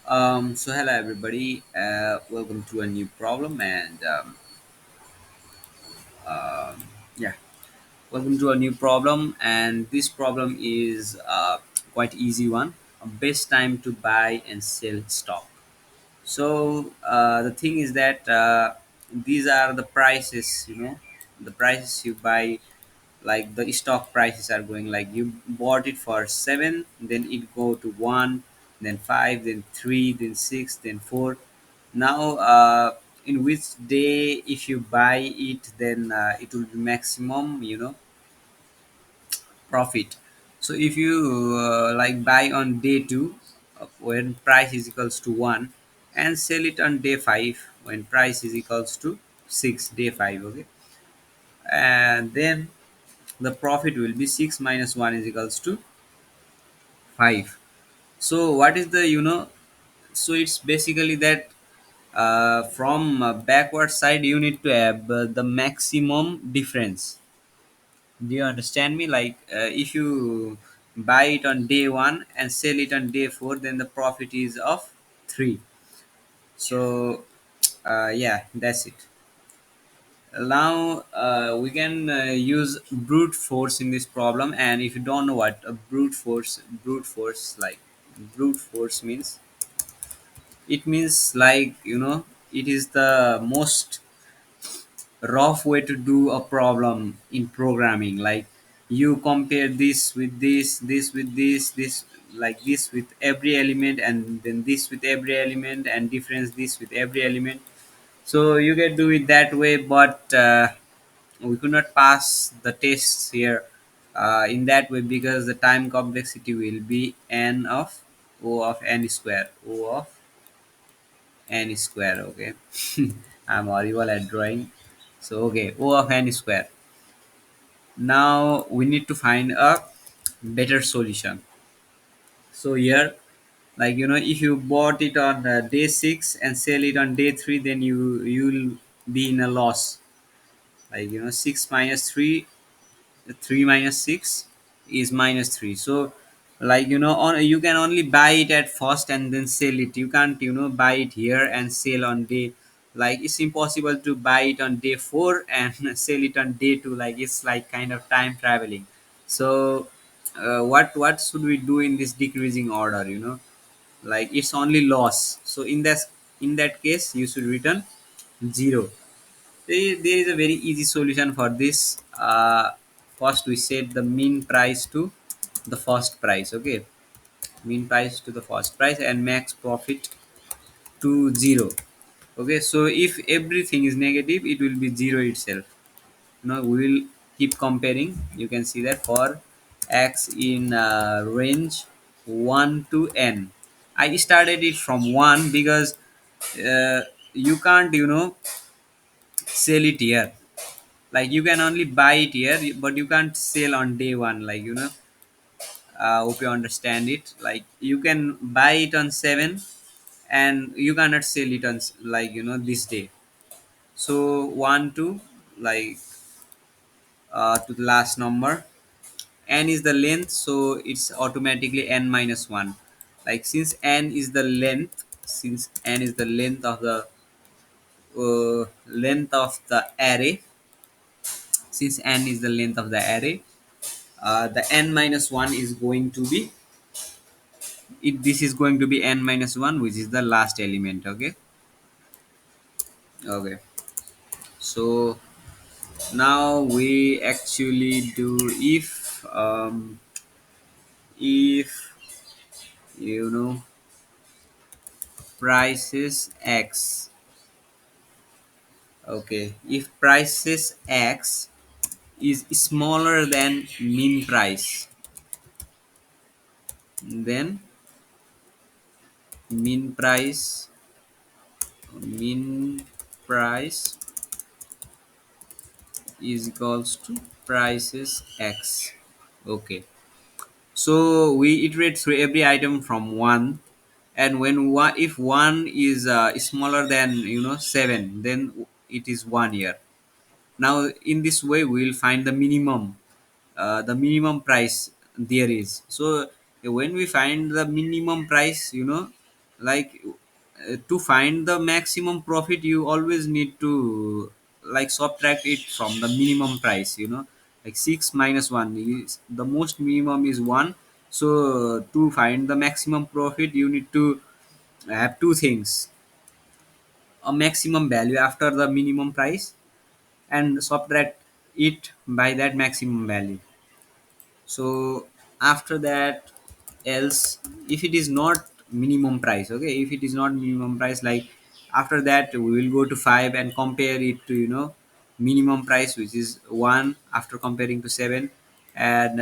So hello everybody. Welcome to a new problem um, yeah, welcome to a new problem. And this problem is quite easy one. Best time to buy and sell stock. So the thing is that these are the prices. The prices you buy, like the stock prices are going, like you bought it for 7, then it go to 1, then 5, then 3, then 6, then 4. Now in which day if you buy it, then it will be maximum profit. So if you like buy on day 2, when price is equals to 1, and sell it on day 5 when price is equals to 6, day 5. Okay, and then the profit will be 6 minus 1 is equals to 5. So what is the so it's basically that from backward side you need to have the maximum difference. Do you understand me? Like if you buy it on day 1 and sell it on day 4, then the profit is of 3. So yeah, that's it. Now we can use brute force in this problem. And if you don't know what a brute force, like brute force means, it means like it is the most rough way to do a problem in programming. Like you compare this with this with this, like this with every element, and then this with every element, and difference this with every element. So you can do it that way, but we could not pass the tests here in that way, because the time complexity will be n of o of n square, o of n square. Okay. I'm horrible at drawing. So okay, o of n square. Now we need to find a better solution. So here, like if you bought it on day 6 and sell it on day 3, then you'll be in a loss. Like 6 minus 3, 3 minus 6 is minus 3. So like you can only buy it at first and then sell it. You can't buy it here and sell on day, like it's impossible to buy it on day 4 and sell it on day 2. Like it's like kind of time traveling. So what should we do in this decreasing order? Like it's only loss. So in that case you should return 0. There is a very easy solution for this. First, we set the mean price to the first price. Okay, mean price to the first price and max profit to 0. Okay, so if everything is negative, it will be 0 itself. We will keep comparing. You can see that for x in range 1 to n. I started it from 1 because uh, you can't sell it here. Like you can only buy it here, but you can't sell on day 1. Like hope you understand it. Like you can buy it on 7 and you cannot sell it on like this day. So 1 to, like to the last number, n is the length, so it's automatically n minus 1. Like since n is the length of the array, since n is the length of the array, the n minus 1 is going to be this is going to be n minus 1, which is the last element. Okay. Okay, so now we actually do, if you know prices x. Okay, if prices x is smaller than mean price, then mean price mean price is equals to prices x. Okay, so we iterate through every item from 1, and when one, if 1 is smaller than 7, then it is 1 year. Now in this way we will find the minimum price there is. So when we find the minimum price, like to find the maximum profit, you always need to like subtract it from the minimum price, like 6 minus 1 is the most minimum is 1. So to find the maximum profit, you need to have two things: a maximum value after the minimum price, and subtract it by that maximum value. So after that, else, if it is not minimum price, okay, if it is not minimum price, like after that we will go to 5 and compare it to minimum price, which is 1, after comparing to 7. And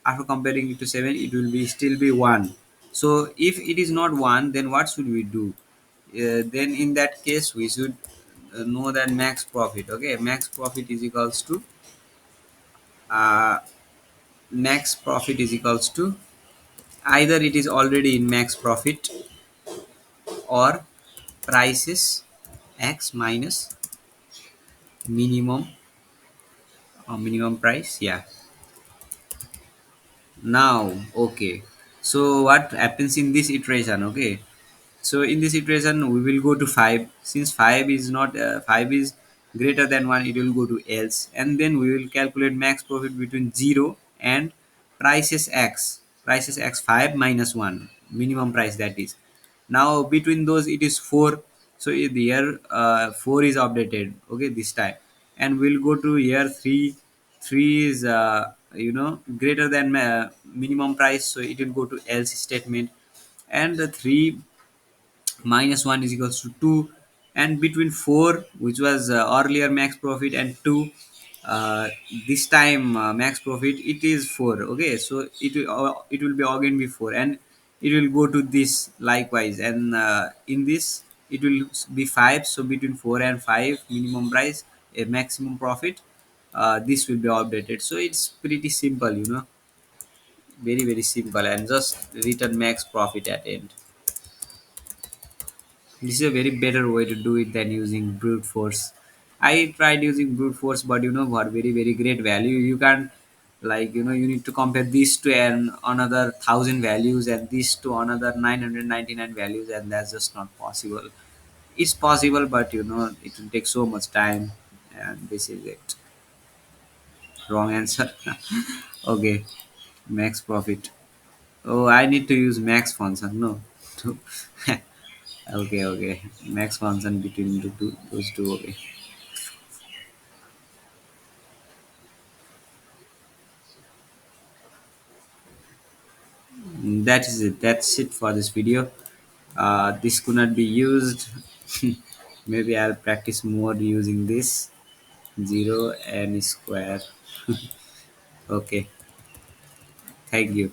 after comparing it to 7, it will be still be 1. So if it is not 1, then what should we do? Then in that case we should know that max profit, okay, max profit is equals to uh, max profit is equals to, either it is already in max profit, or prices x minus minimum, or minimum price, yeah. Now, okay, so what happens in this iteration? Okay, so in this iteration we will go to 5. Since 5 is not 5 is greater than 1, it will go to else, and then we will calculate max profit between 0 and prices x 5 minus 1, minimum price, that is. Now between those it is 4. So here 4 is updated, okay, this time. And we'll go to here 3. 3 is greater than minimum price, so it will go to else statement. And the 3 minus 1 is equals to 2. And between 4, which was earlier max profit, and 2, this time max profit, it is 4, okay. So it will be again be 4, and it will go to this likewise. And in this it will be 5. So between 4 and 5, minimum price, a maximum profit, this will be updated. So it's pretty simple, very very simple, and just return max profit at end. This is a very better way to do it than using brute force. I tried using brute force, but what, very very great value. You can't, like, you need to compare this to another 1,000 values, and this to another 999 values, and that's just not possible. It's possible, but it will take so much time, and this is it. Wrong answer. Okay, max profit. Oh, I need to use max function. No. Okay, okay. Max function between those two. Okay. That is it. That's it for this video. This could not be used. Maybe I'll practice more using this. 0 n square. Okay. Thank you.